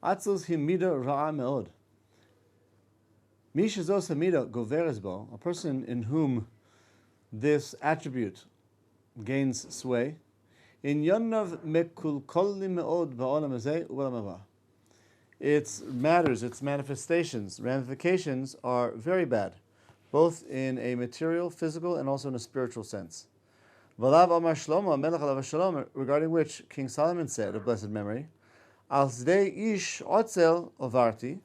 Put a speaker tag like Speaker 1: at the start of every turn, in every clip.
Speaker 1: Atzlus hi mida ra'a me'od. Mi shezos hamida goveres bo, a person in whom this attribute gains sway, in yonav mekulkoli me'od ba'olam hazeh u'olam haba. Its matters, its manifestations, ramifications are very bad, both in a material, physical, and also in a spiritual sense. Valav Amar Shlomo, Melech alav Shalom, regarding which King Solomon said, of blessed memory, Al Zdei Ish Otzel Ovarti,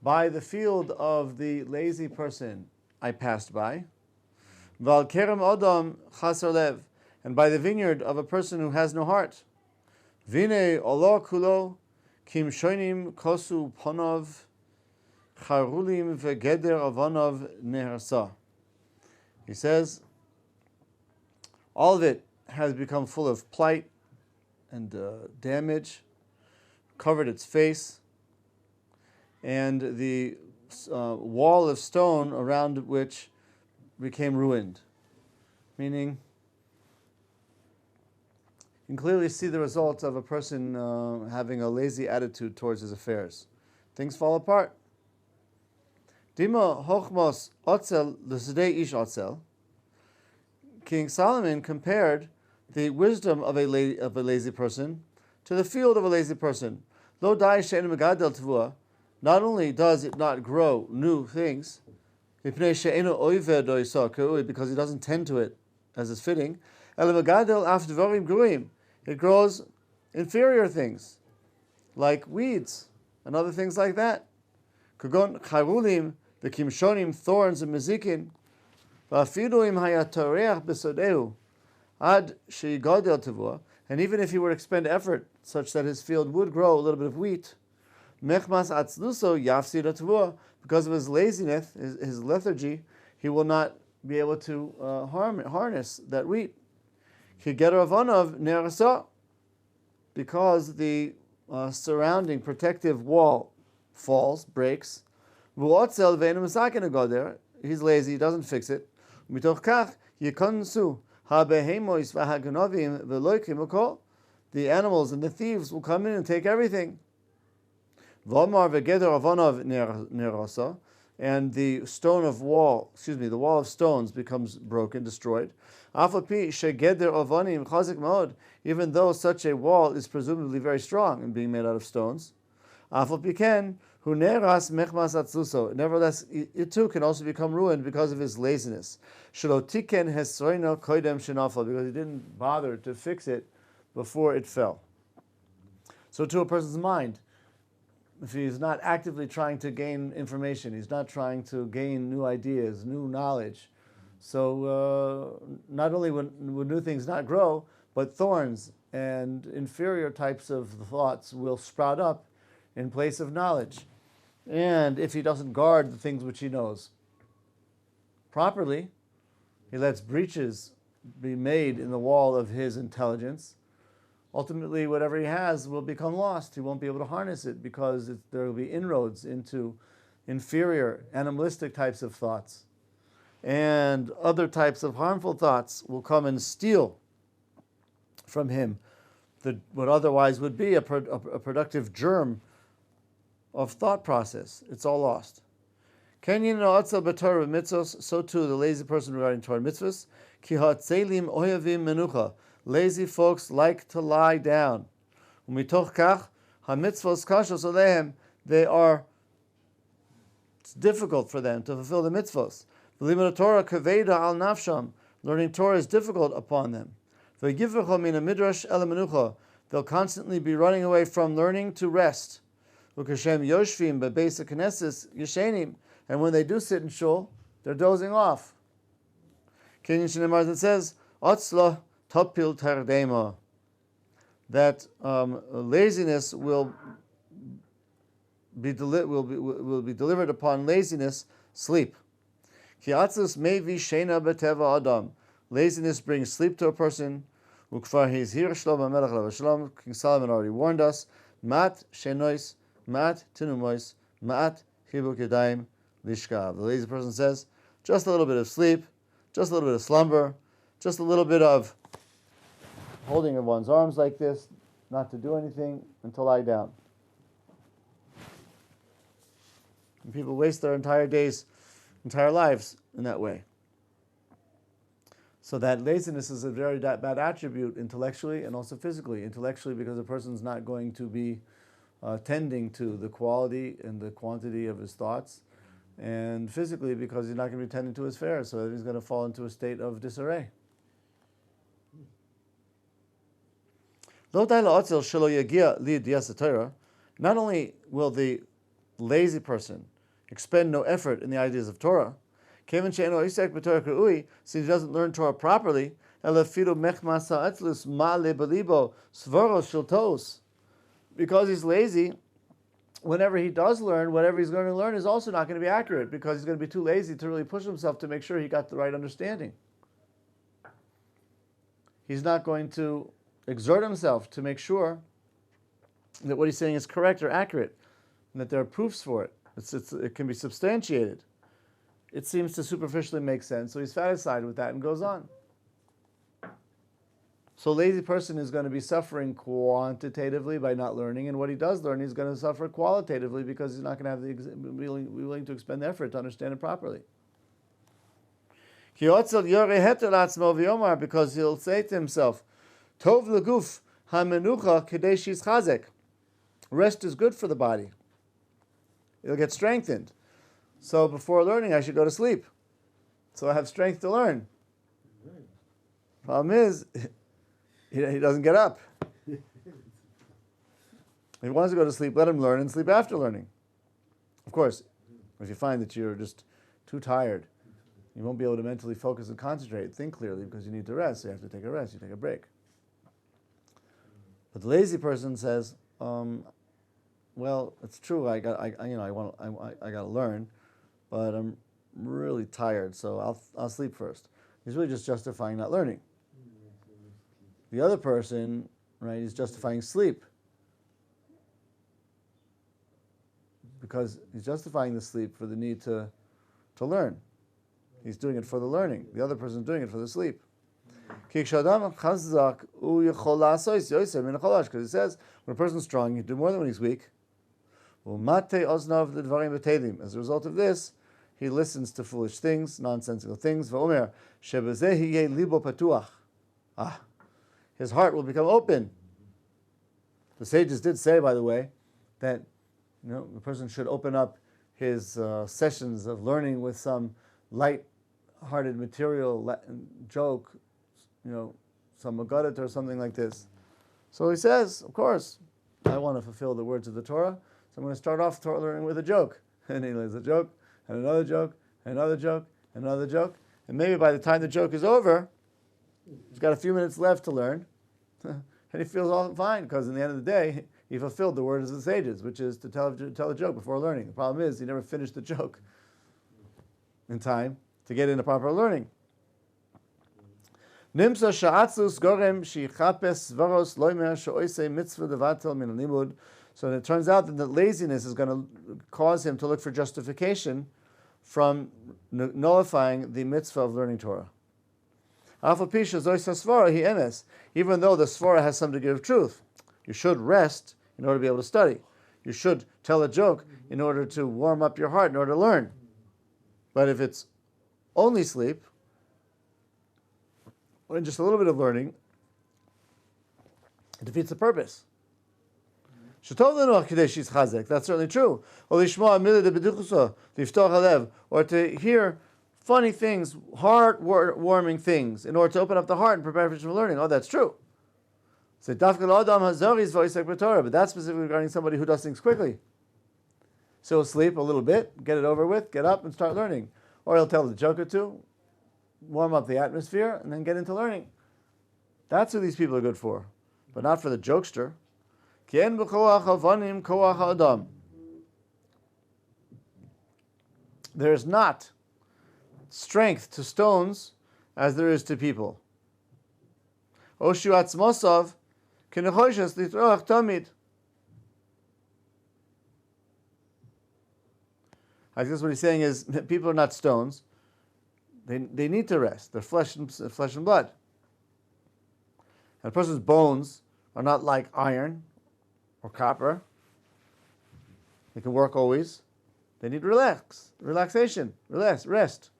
Speaker 1: by the field of the lazy person I passed by, Val Kerem Odom Chaser Lev, and by the vineyard of a person who has no heart, Vine Olo Kulo, Kim Shoinim Kosu Ponov, Charulim Vegeder Avonov Nehersa. He says, all of it has become full of plight and damage, covered its face, and the wall of stone around which became ruined. Meaning, you can clearly see the results of a person having a lazy attitude towards his affairs. Things fall apart. Dima hochmos otzel l'sedei ish otzel. King Solomon compared the wisdom of a lazy person to the field of a lazy person. Lo dai she'en megadel tevua. Not only does it not grow new things, because he doesn't tend to it as is fitting, it grows inferior things, like weeds and other things like that. Kagon charulim, the kimshonim, thorns and mezikin, and even if he were to expend effort such that his field would grow a little bit of wheat, because of his laziness, his lethargy, he will not be able to harness that wheat. Because the surrounding protective wall breaks. He's lazy, he doesn't fix it. The animals and the thieves will come in and take everything. And the the wall of stones becomes broken, destroyed. Even though such a wall is presumably very strong and being made out of stones. Nevertheless, it too can also become ruined because of his laziness. Because he didn't bother to fix it before it fell. So to a person's mind, if he's not actively trying to gain information, he's not trying to gain new ideas, new knowledge, so not only would new things not grow, but thorns and inferior types of thoughts will sprout up in place of knowledge. And if he doesn't guard the things which he knows properly, he lets breaches be made in the wall of his intelligence. Ultimately, whatever he has will become lost. He won't be able to harness it because there will be inroads into inferior, animalistic types of thoughts. And other types of harmful thoughts will come and steal from him what otherwise would be a productive germ of thought process. It's all lost. So too the lazy person regarding Torah mitzvahs. Lazy folks like to lie down. It's difficult for them to fulfill the mitzvahs. Learning Torah is difficult upon them. They'll constantly be running away from learning to rest. And when they do sit in shul, they're dozing off. It says, that laziness will be delivered upon laziness, sleep. Laziness brings sleep to a person. King Solomon already warned us. Mat shenois, mat tinumois, mat chibuk yadayim lishkav. The lazy person says, just a little bit of sleep, just a little bit of slumber, just a little bit of holding of one's arms like this, not to do anything, and to lie down. And people waste their entire lives in that way. So that laziness is a very bad attribute intellectually and also physically. Intellectually, because a person's not going to be tending to the quality and the quantity of his thoughts, and physically because he's not going to be tending to his affairs, so he's going to fall into a state of disarray. Not only will the lazy person expend no effort in the ideas of Torah, since he doesn't learn Torah properly, because he's lazy, whenever he does learn, whatever he's going to learn is also not going to be accurate, because he's going to be too lazy to really push himself to make sure he got the right understanding. He's not going to exert himself to make sure that what he's saying is correct or accurate, and that there are proofs for it. It can be substantiated. It seems to superficially make sense, so he's satisfied with that and goes on. So a lazy person is going to be suffering quantitatively by not learning, and what he does learn, he's going to suffer qualitatively because he's not going to be willing to expend effort to understand it properly. Because he'll say to himself, Tov leguf hamenucha kadesh yizchazek. Rest is good for the body. It'll get strengthened. So before learning, I should go to sleep, so I have strength to learn. Problem is, he doesn't get up. If he wants to go to sleep, let him learn and sleep after learning. Of course, if you find that you're just too tired, you won't be able to mentally focus and concentrate, think clearly, because you need to rest. So you have to take a rest. You take a break. But the lazy person says, "Well, it's true. I got to learn, but I'm really tired, so I'll sleep first." He's really just justifying not learning. The other person, right, is justifying sleep, because he's justifying the sleep for the need to learn. He's doing it for the learning. The other person is doing it for the sleep. Because it says, when a person's strong, he can do more than when he's weak. As a result of this, he listens to foolish things, nonsensical things. His heart will become open. The sages did say, by the way, that the person should open up his sessions of learning with some light-hearted material joke, some Magadat or something like this. So he says, of course, I want to fulfill the words of the Torah, so I'm going to start off Torah learning with a joke. And he learns a joke, and another joke, and another joke, and another joke. And maybe by the time the joke is over, he's got a few minutes left to learn, and he feels all fine, because in the end of the day, he fulfilled the words of the sages, which is to tell a joke before learning. The problem is, he never finished the joke in time to get into proper learning. Nimsa sha'atzus gorem shichapes svaros loimer she'oisei mitzvah devatel min limud. So it turns out that the laziness is going to cause him to look for justification from nullifying the mitzvah of learning Torah. Even though the svara has some degree of truth. You should rest in order to be able to study. You should tell a joke in order to warm up your heart, in order to learn. But if it's only sleep, or just a little bit of learning, it defeats the purpose. That's certainly true. Or to hear funny things, heart-warming things, in order to open up the heart and prepare for learning. Oh, that's true. But that's specifically regarding somebody who does things quickly. So he'll sleep a little bit, get it over with, get up and start learning. Or he'll tell a joke or two, warm up the atmosphere, and then get into learning. That's who these people are good for, but not for the jokester. There is not strength to stones as there is to people. I guess what he's saying is people are not stones. They need to rest. They're flesh and blood. And a person's bones are not like iron or copper. They can work always. They need relaxation, rest.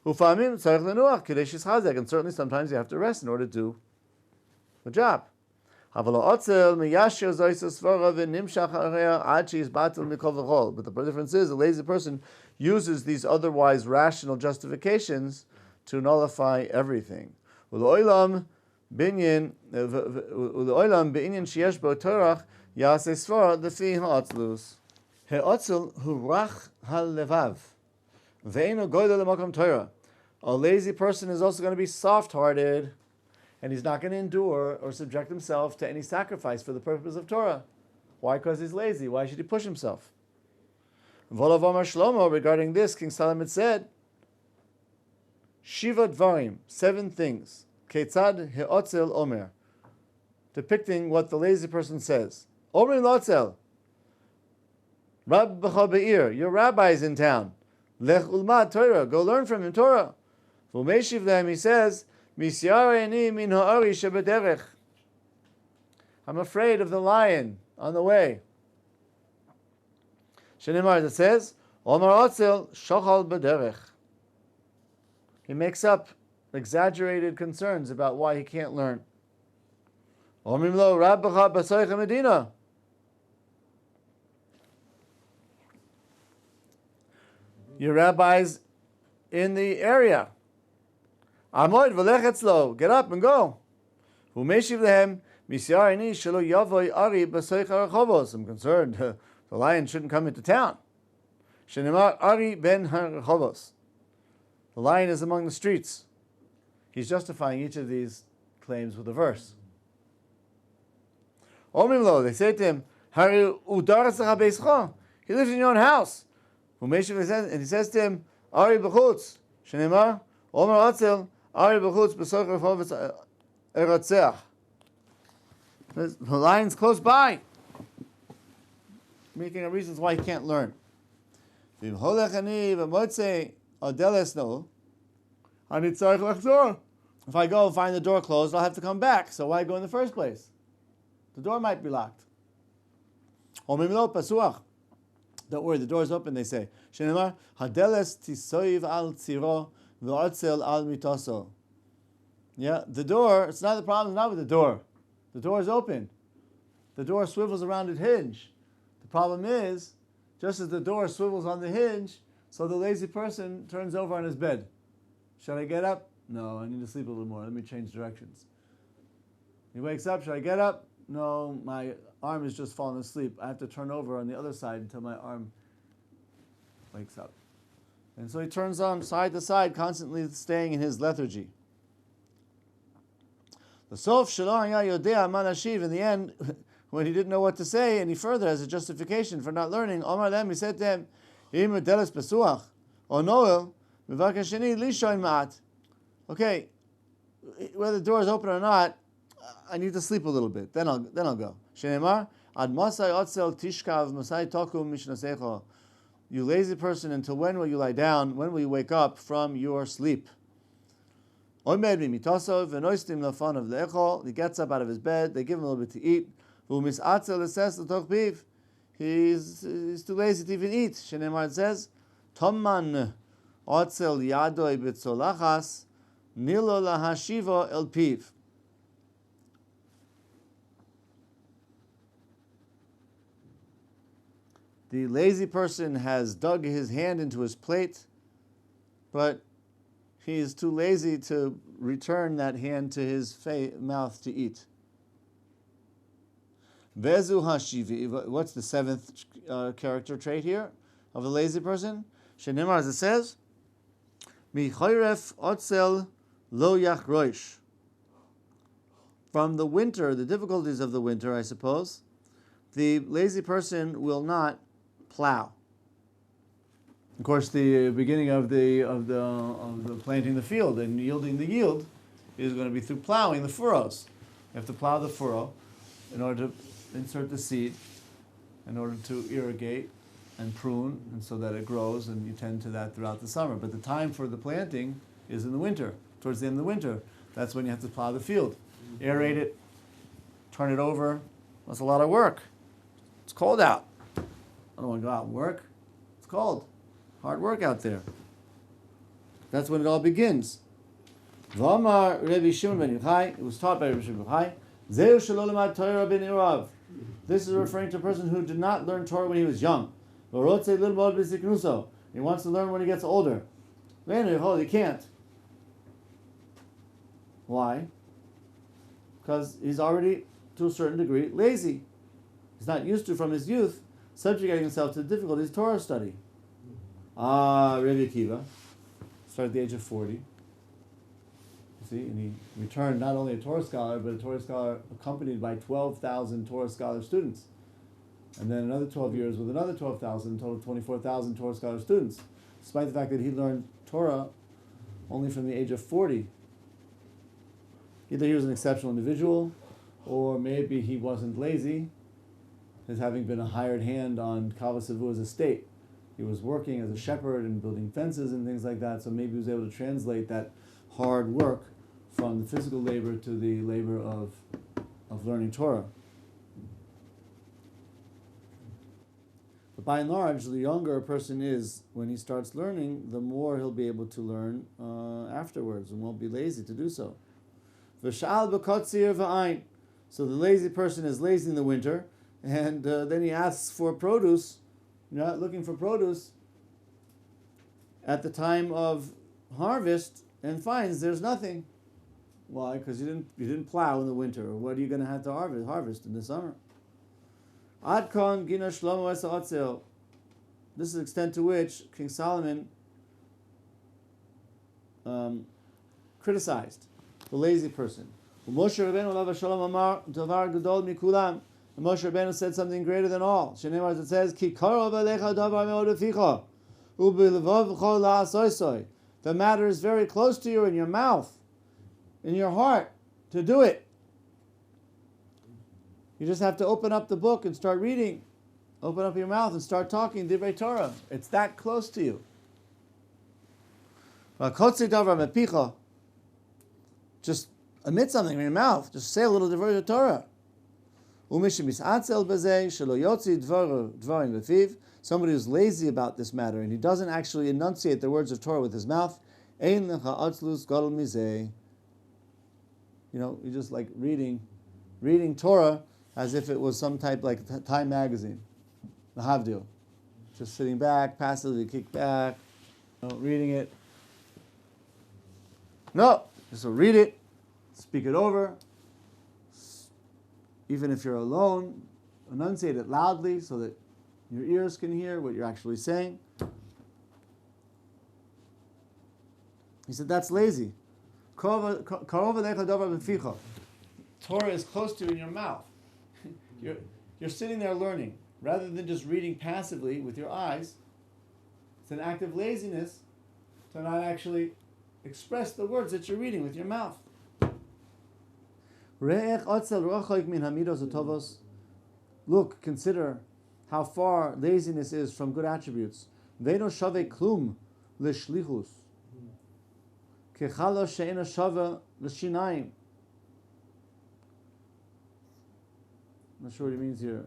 Speaker 1: Ufamim tzarich lenuach kidei shishazek, and certainly sometimes you have to rest in order to do the job. But the difference is, a lazy person uses these otherwise rational justifications to nullify everything. He'otzil hu rach halevav ve'eino goydel lemakam Torah. A lazy person is also going to be soft-hearted, and he's not going to endure or subject himself to any sacrifice for the purpose of Torah. Why? Because he's lazy. Why should he push himself? V'olav Amar Shlomo, regarding this, King Solomon said, Shiva Dvarim, 7 things. Ketzad he'otzil omer, depicting what the lazy person says. Omer lotzel, Rab b'cha be'ir, your rabbi is in town. Lech ulmad Torah, go learn from him Torah. V'meshiv lehem, he says, Misyareni min ha'ari shebederech, I'm afraid of the lion on the way. Shenimar, it says, Omar otzel shochal bederech. He makes up exaggerated concerns about why he can't learn. Omrim lo rab b'cha b'soich medina. Your rabbi's in the area. Amoid v'lech etzlo, get up and go. U'meshiv lehem misyareni shelo yavoi ari b'soich harachovos. I'm concerned the lion shouldn't come into town. Shenimar ari ben harachovos. The lion is among the streets. He's justifying each of these claims with a verse. Omrim lo, they say to him, Hari udaras beischa. He lives in your own house. And he says to him, Ari b'chutz. Shenimar Omer atzel Ari b'chutz b'soch rechovetz eratzeach. The lion's close by, making reasons why he can't learn. If I go and find the door closed, I'll have to come back. So why go in the first place? The door might be locked. Don't worry, the door's open, they say. Shenemar, hadeles tisoiv al tziro v'otzel al mitoso. Yeah, the door, it's not the problem, not with the door. The door is open. The door swivels around its hinge. The problem is, just as the door swivels on the hinge, so the lazy person turns over on his bed. Should I get up? No, I need to sleep a little more. Let me change directions. He wakes up. Should I get up? No, my arm is just falling asleep. I have to turn over on the other side until my arm wakes up. And so he turns on side to side, constantly staying in his lethargy. The Sof Shalom Yodea Manashiv, in the end, when he didn't know what to say any further as a justification for not learning, Omar Lem, he said to him, Im Deles Besuach, O Noel, Mivakasheni Lishoin Ma'at. Okay, whether the door is open or not, I need to sleep a little bit. Then I'll go. Shenemar Ad Masai Otzel Tishkav Masai Tokum Mishnasecho. You lazy person, until when will you lie down? When will you wake up from your sleep? He gets up out of his bed. They give him a little bit to eat. He's too lazy to even eat. Shenemar says, Tomman otzel yadoi b'tzolachas nilo lahashiva el piv. The lazy person has dug his hand into his plate, but he is too lazy to return that hand to his mouth to eat. Vezu hashivi. What's the 7th character trait here of the lazy person? Shenimar, as it says, Mi choyref otzel lo yachroish. From the winter, the difficulties of the winter, I suppose, the lazy person will not plow. Of course, the beginning of the planting the field and yielding the yield is going to be through plowing the furrows. You have to plow the furrow in order to insert the seed, in order to irrigate and prune, and so that it grows, and you tend to that throughout the summer. But the time for the planting is in the winter, towards the end of the winter. That's when you have to plow the field, aerate it, turn it over. That's a lot of work. It's cold out. I don't want to go out and work. It's cold. Hard work out there. That's when it all begins. V'amar Rabbi Shimon ben Yochai, it was taught by Rabbi Shimon ben Yochai, Zeu shelo lemad Torah ben irav. This is referring to a person who did not learn Torah when he was young. V'rotzei lilmod b'ziknuso. He wants to learn when he gets older. He can't. Why? Because he's already, to a certain degree, lazy. He's not used to, from his youth, subjugating himself to the difficulties of Torah study. Rabbi Akiva started at the age of 40. You see, and he returned not only a Torah scholar, but a Torah scholar accompanied by 12,000 Torah scholar students. And then another 12 years with another 12,000, total 24,000 Torah scholar students, despite the fact that he learned Torah only from the age of 40. Either he was an exceptional individual, or maybe he wasn't lazy, as having been a hired hand on Kavasavu's estate. He was working as a shepherd and building fences and things like that, so maybe he was able to translate that hard work from the physical labor to the labor of learning Torah. But by and large, the younger a person is when he starts learning, the more he'll be able to learn afterwards and won't be lazy to do so. V'sha'al b'kotzir v'ayin. So the lazy person is lazy in the winter, and then he asks for produce, looking for produce at the time of harvest, and finds there's nothing. Why? Because you didn't plow in the winter. What are you going to have to harvest in the summer? Ad kon gina shlomo es ha'otzel. This is the extent to which King Solomon criticized the lazy person. Moshe Rabbeinu alav shalom amar davar gadol mikulam. And Moshe Rabbeinu said something greater than all. Shneimar, it says, Ki karov alecha davar me'od leficha, u'b'levavcha la'asoisoi. The matter is very close to you in your mouth, in your heart, to do it. You just have to open up the book and start reading. Open up your mouth and start talking Divrei Torah. It's that close to you. Just emit something in your mouth. Just say a little Divrei Torah. Somebody who's lazy about this matter and he doesn't actually enunciate the words of Torah with his mouth, you're just like reading Torah as if it was some type like Time magazine, the Havdil. Just sitting back, passively kick back, reading it. No, just read it, speak it over. Even if you're alone, enunciate it loudly so that your ears can hear what you're actually saying. He said, that's lazy. Torah is close to you in your mouth. You're sitting there learning. Rather than just reading passively with your eyes, it's an act of laziness to not actually express the words that you're reading with your mouth. Look, consider how far laziness is from good attributes. I'm not sure what he means here.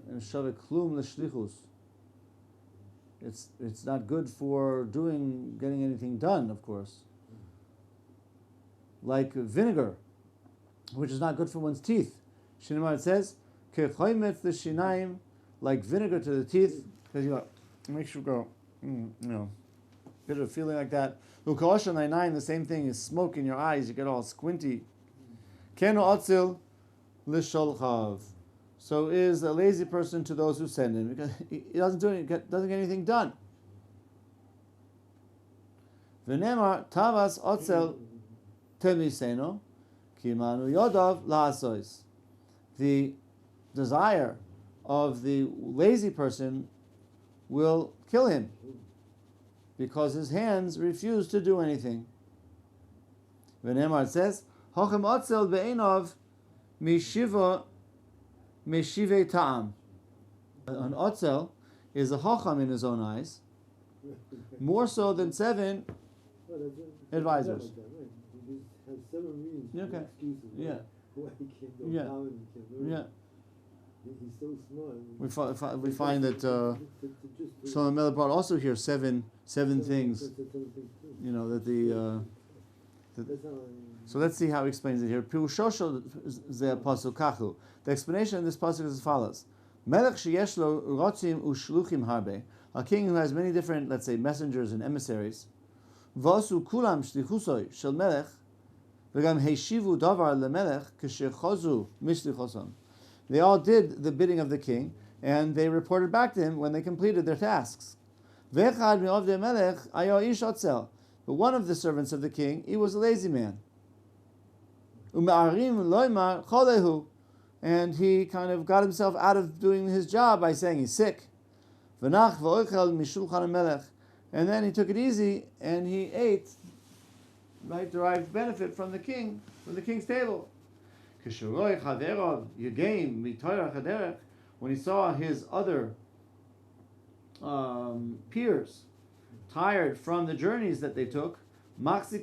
Speaker 1: It's not good for getting anything done, of course. Like vinegar, which is not good for one's teeth. Shinimar, it says, like vinegar to the teeth, because it makes you go, get a feeling like that. The same thing is smoke in your eyes, you get all squinty. So is a lazy person to those who send him, because he doesn't get anything done. V'nemar tavas otzel temiseno kimanu yodav la'asois. The desire of the lazy person will kill him because his hands refuse to do anything. V'nemar says, Hochem otzel be'enov mishiva Meshivei ta'am. An otzel is a hacham in his own eyes, more so than 7 advisors. Okay. Yeah. Yeah.
Speaker 2: He's so smart.
Speaker 1: We find that Shlomo Melech brought also here seven things. That the. So let's see how he explains it here. The explanation in this pasuk is as follows: Melech sheyesh lo rotzim ushluchim harbe, a king who has many different, let's say, messengers and emissaries. Vasu kulam shlichusoi shel melech, v'gam heishivu davar lemelech k'shechozu mishlichosam. They all did the bidding of the king, and they reported back to him when they completed their tasks. V'echad mi'ovdei melech ayo ish otzel. But one of the servants of the king, he was a lazy man. U'me'arim loymar cholehu. And he kind of got himself out of doing his job by saying he's sick. V'nach v'oichel mishulchan melech. And then he took it easy and he ate, right, derived benefit from the king's table. When he saw his other peers tired from the journeys that they took, he thought, hey,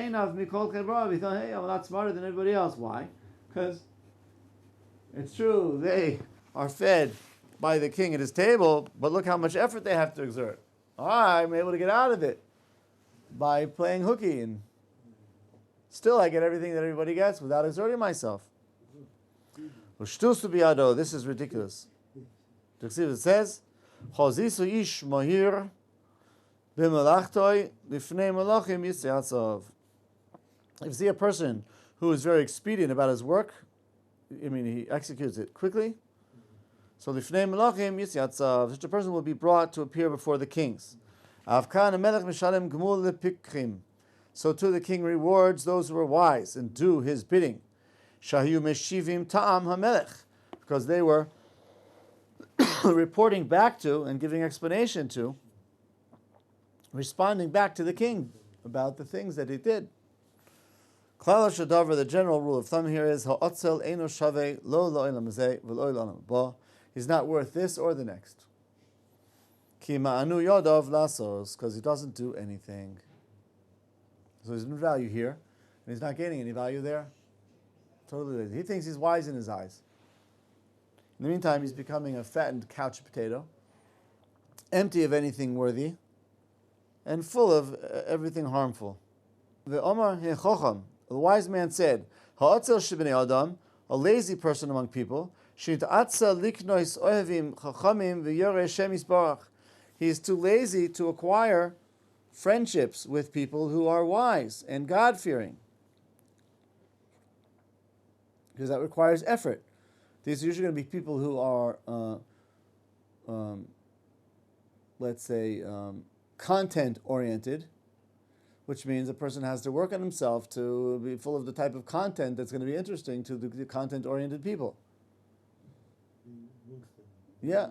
Speaker 1: I'm a lot smarter than everybody else. Why? Because it's true, they are fed by the king at his table, but look how much effort they have to exert. I'm able to get out of it by playing hooky, and still I get everything that everybody gets without exerting myself. This is ridiculous. It says, if you see a person who is very expedient about his work, he executes it quickly, so lifnei melachim yisyatzav, such a person will be brought to appear before the kings. Avkan melech mishalem gmul lepikchim. So too the king rewards those who are wise and do his bidding. Shahiu meshivim ta'am hamelech, because they were reporting back to and giving explanation to, responding back to the king about the things that he did. Klal shadavar, the general rule of thumb here is ha'otzel eino shaveh lo lo'elam hazeh v'lo lo'elam haba. He's not worth this or the next. Ki ma'anu yodav lasos, because he doesn't do anything. So there's no value here, and he's not gaining any value there. Totally lazy. He thinks he's wise in his eyes. In the meantime, he's becoming a fattened couch potato, empty of anything worthy, and full of everything harmful. The Omar hechocham, the wise man said, ha'atzel shebnei adam, a lazy person among people, he is too lazy to acquire friendships with people who are wise and God-fearing, because that requires effort. These are usually going to be people who are, content-oriented, which means a person has to work on himself to be full of the type of content that's going to be interesting to the content-oriented people. Yeah,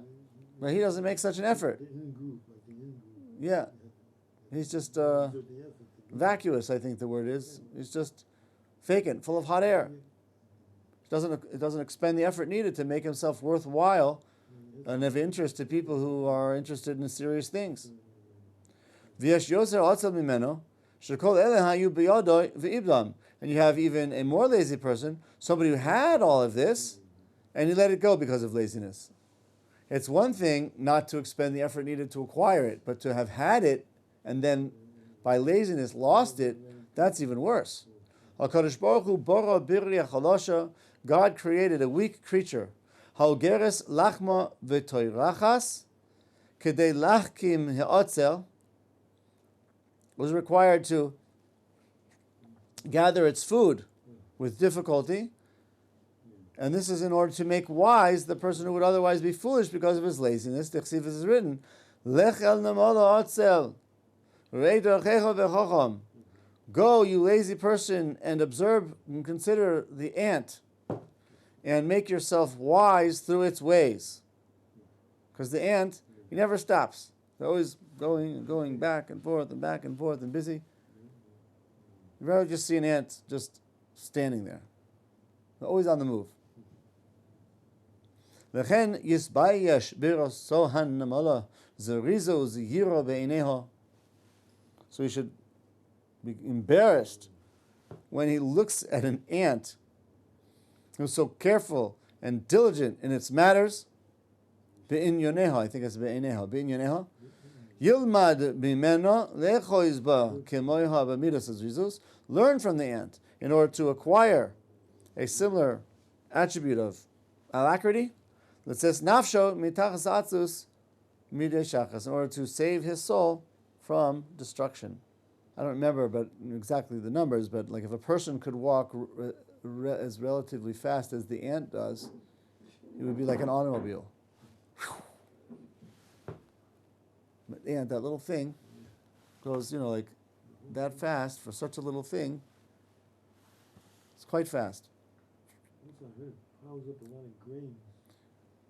Speaker 1: but he doesn't make such an effort. Yeah, he's just vacuous, I think the word is. He's just vacant, full of hot air. It doesn't expend the effort needed to make himself worthwhile and of interest to people who are interested in serious things. And you have even a more lazy person, somebody who had all of this, and he let it go because of laziness. It's one thing not to expend the effort needed to acquire it, but to have had it and then by laziness lost it, that's even worse. HaKadosh Baruch Hu bara birya chalosha, God created a weak creature. Ha'ogeres lachma v'toirachas, kedei lachkim he'otzel, was required to gather its food with difficulty, and this is in order to make wise the person who would otherwise be foolish because of his laziness. The Chsiv is written, Lech el namola otzel, rei dorchecho v'chocham. Go, you lazy person, and observe and consider the ant, and make yourself wise through its ways. Because the ant, he never stops. They're always going back and forth and busy. You rather just see an ant just standing there. They're always on the move. So he should be embarrassed when he looks at an ant who's so careful and diligent in its matters, be'inyoneha, I think it's be'ineha, be'inyoneha, Yilmad bimeno lechoiz ba kemoiha b'midas azrizus. Learn from the ant in order to acquire a similar attribute of alacrity. That says nafsho mitachas atzus midei shachas, in order to save his soul from destruction. I don't remember, but exactly the numbers. But like if a person could walk as relatively fast as the ant does, it would be like an automobile. But the ant, that little thing, goes, like that fast for such a little thing. It's quite fast.
Speaker 2: Also, I heard it piles up a lot of grains,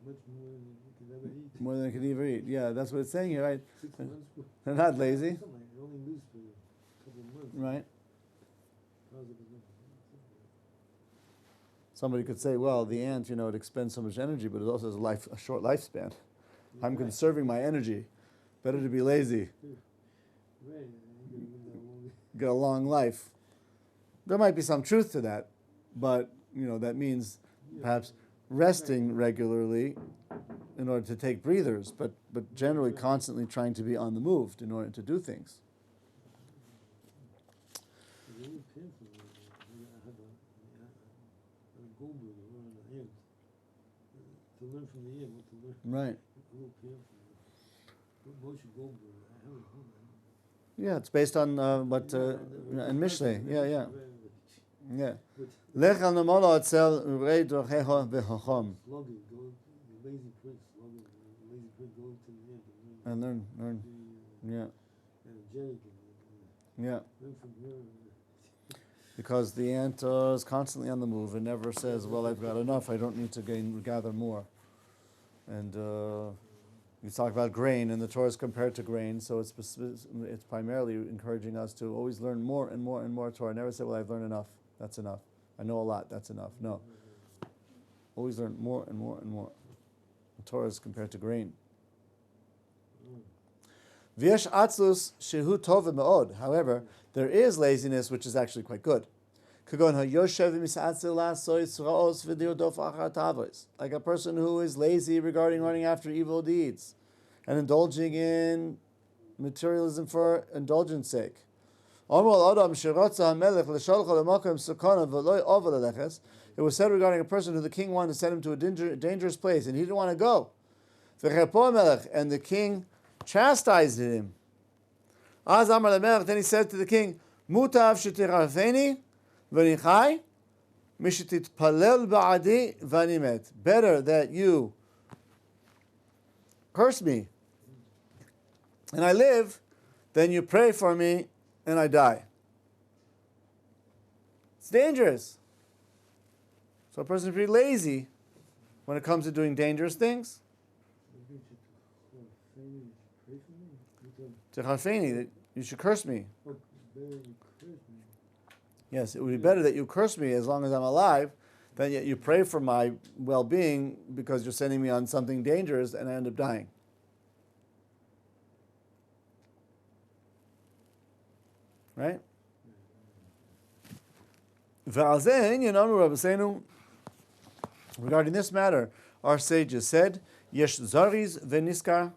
Speaker 2: much more than you could ever eat.
Speaker 1: More than it could ever eat. Yeah, that's what it's saying here, right?
Speaker 2: 6 months.
Speaker 1: They're not lazy.
Speaker 2: Something like it only lives for a couple of months.
Speaker 1: Right.
Speaker 2: Piles up enough.
Speaker 1: Somebody could say, well, the ant, it expends so much energy, but it also has a short lifespan. I'm conserving my energy. Better to be lazy.
Speaker 2: Right.
Speaker 1: Get a long life. There might be some truth to that, but that means perhaps resting regularly in order to take breathers, but generally constantly trying to be on the move in order to do things.
Speaker 2: It's really painful. I have a goldberg or an ant. To learn from the ant what to learn.
Speaker 1: Right.
Speaker 2: A little painful. Moshe Goldberg. I haven't heard that.
Speaker 1: Yeah, it's based on what in Mishlei. Yeah. Lech al namolo atzel urei dorcheho v'chochom.
Speaker 2: Slugging, the lazy prince, slugging, the lazy prince going to the end
Speaker 1: And learn. Yeah.
Speaker 2: Energetic
Speaker 1: Yeah.
Speaker 2: learn from her.
Speaker 1: Because the ant is constantly on the move and never says, well, I've got enough, I don't need to gather more. And you talk about grain, and the Torah is compared to grain, so it's primarily encouraging us to always learn more and more and more Torah. Never say, well, I've learned enough, that's enough. I know a lot, that's enough. No. Always learn more and more and more. The Torah is compared to grain. V'yesh atzlus shehu tov me'od. However, there is laziness which is actually quite good. Like a person who is lazy regarding running after evil deeds and indulging in materialism for indulgence sake. It was said regarding a person who the king wanted to send him to a dangerous place and he didn't want to go. And the king chastised him. Then he said to the king, Mutav shetirafeni v'nichai mishetitpalel ba'adi v'animet. Better that you curse me and I live than you pray for me and I die. It's dangerous. So a person is pretty lazy when it comes to doing dangerous things. That you should curse me. Yes, it would be better that you curse me as long as I'm alive than yet you pray for my well-being because you're sending me on something dangerous and I end up dying. Right? Regarding this matter, our sages said, Yesh zaris v'niskar.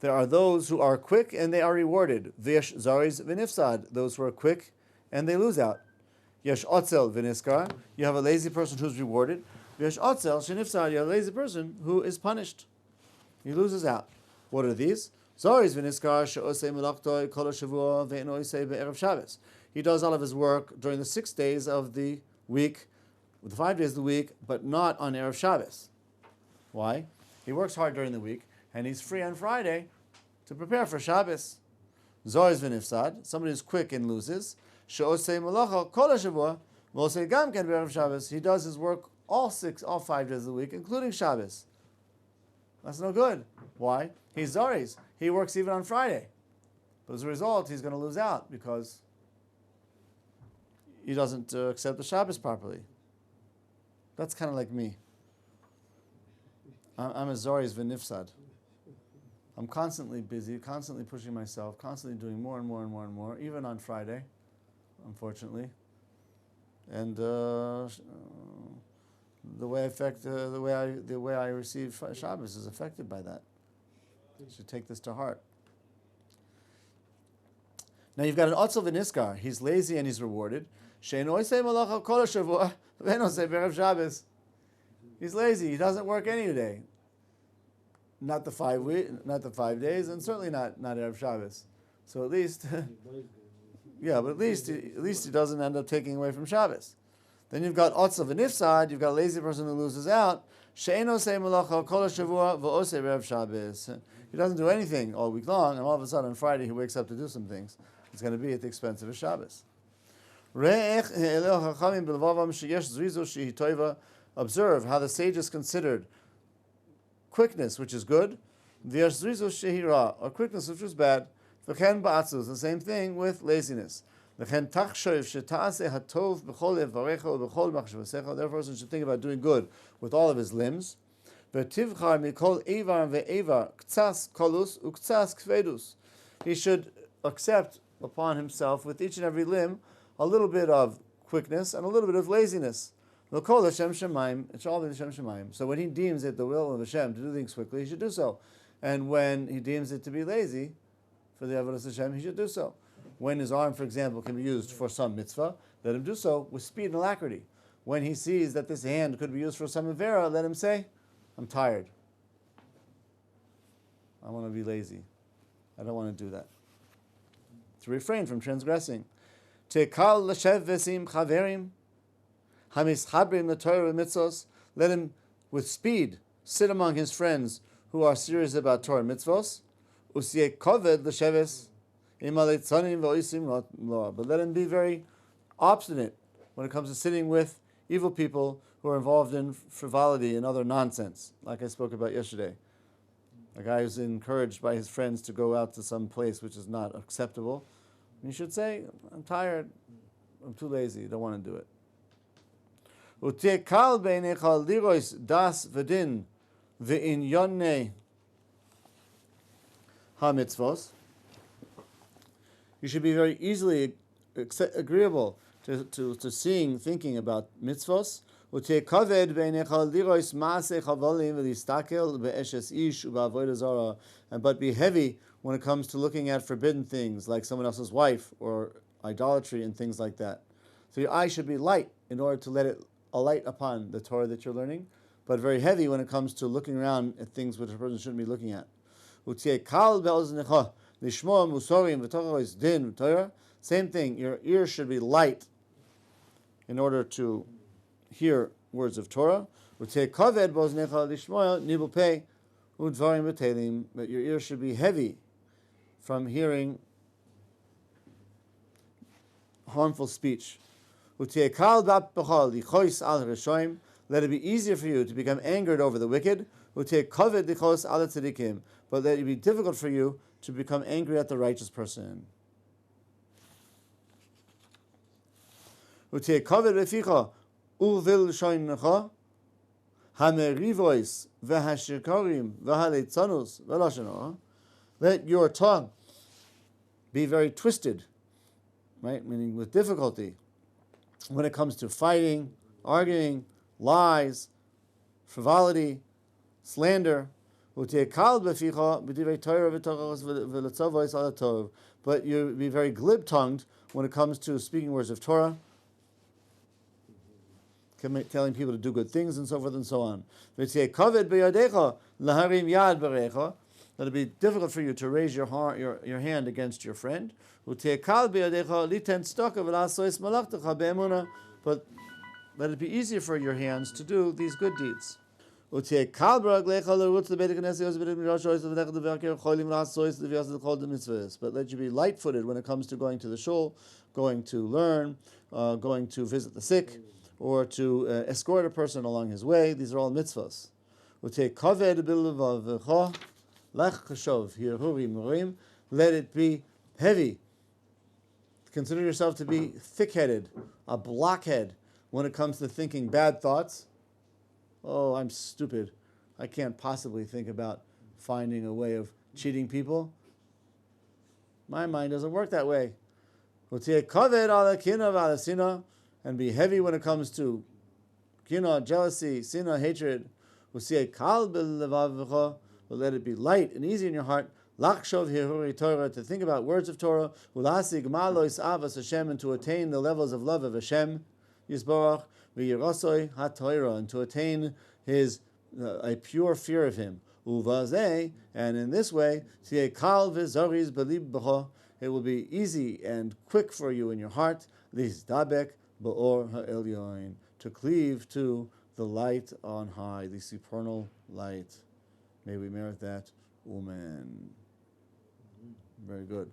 Speaker 1: There are those who are quick and they are rewarded. V'yesh zaris v'nifsad. Those who are quick and they lose out. Yesh otzel v'niskar. You have a lazy person who's rewarded. V'yesh otzel shenifsad. You have a lazy person who is punished. He loses out. What are these? Zaris v'niskar she'osei melachto kol hashavua ve'eno isei be'erev Shabbos. He does all of his work during the 6 days of the week, the 5 days of the week, but not on Erev Shabbos. Why? He works hard during the week, and he's free on Friday to prepare for Shabbos. Zaris v'nifsad. Somebody who's quick and loses. She'osei melacha kol hashavua v'osei gam ken be'erev Shabbos. He does his work all 5 days of the week, including Shabbos. That's no good. Why? He's Zaris. He works even on Friday. But as a result, he's going to lose out because he doesn't accept the Shabbos properly. That's kind of like me. I'm a Zaris v'nifsad. I'm constantly busy, constantly pushing myself, constantly doing more and more and more and more, even on Friday, unfortunately. And the way I receive Shabbos is affected by that. You should take this to heart. Now you've got an Otzel v'Niskar. He's lazy and he's rewarded. She'eino oseh malacha kol hashavua v'eino oseh b'erev Shabbos. He's lazy. He doesn't work any day. Not the 5 days, and certainly not Erev Shabbos. So at least, yeah, but at least he doesn't end up taking away from Shabbos. Then you've got Otzel v'Nifsad. You've got a lazy person who loses out. She'eino oseh malacha kol hashavua v'oseh b'erev Shabbos. He doesn't do anything all week long, and all of a sudden on Friday he wakes up to do some things. It's going to be at the expense of a Shabbos. Observe how the sages considered quickness, which is good, or quickness, which is bad. The same thing with laziness. Therefore, a person should think about doing good with all of his limbs. He should accept upon himself with each and every limb a little bit of quickness and a little bit of laziness. It's all Hashem Shemaim. So when he deems it the will of Hashem to do things quickly, he should do so. And when he deems it to be lazy for the avodas Hashem, he should do so. When his arm, for example, can be used for some mitzvah, let him do so with speed and alacrity. When he sees that this hand could be used for some avera, let him say, I'm tired. I want to be lazy. I don't want to do that. To refrain from transgressing. Tekal l'shev v'sim chaverim hamischabrim l'Torah mitzvos. Let him, with speed, sit among his friends who are serious about Torah mitzvos. Usye koved l'sheves imalei tzanim v'oisim lo. But let him be very obstinate when it comes to sitting with evil people who are involved in frivolity and other nonsense, like I spoke about yesterday. A guy who's encouraged by his friends to go out to some place which is not acceptable. You should say, I'm tired, I'm too lazy, don't want to do it. das v'din v'inyonei ha-mitzvos. You should be very easily agreeable to seeing, thinking about mitzvos. But be heavy when it comes to looking at forbidden things like someone else's wife or idolatry and things like that. So your eye should be light in order to let it alight upon the Torah that you're learning, but very heavy when it comes to looking around at things which a person shouldn't be looking at. Same thing, your ears should be light in order to hear words of Torah. But your ears should be heavy from hearing harmful speech. Let it be easier for you to become angered over the wicked. But let it be difficult for you to become angry at the righteous person. Let your tongue be very twisted, right? Meaning with difficulty, when it comes to fighting, arguing, lies, frivolity, slander. But you be very glib-tongued when it comes to speaking words of Torah, telling people to do good things and so forth and so on. Let it be difficult for you to raise your hand against your friend. But let it be easier for your hands to do these good deeds. But let you be light-footed when it comes to going to the shul, going to learn, going to visit the sick, or to escort a person along his way. These are all mitzvahs. Let it be heavy. Consider yourself to be thick-headed, a blockhead when it comes to thinking bad thoughts. Oh, I'm stupid. I can't possibly think about finding a way of cheating people. My mind doesn't work that way. And be heavy when it comes to kina, jealousy, sinna, hatred. But let it be light and easy in your heart. Lakshov hehuri Torah, to think about words of Torah. Ulasig malois avas Hashem, and to attain the levels of love of Hashem. Yisborach v'yirosoi haTorah, and to attain his a pure fear of Him. Uvazeh, and in this way, kal v'zoriz belib b'cho, it will be easy and quick for you in your heart. Lizdabek ba'or ha'elyoin, to cleave to the light on high, the supernal light. May we merit that. Ullman. Very good.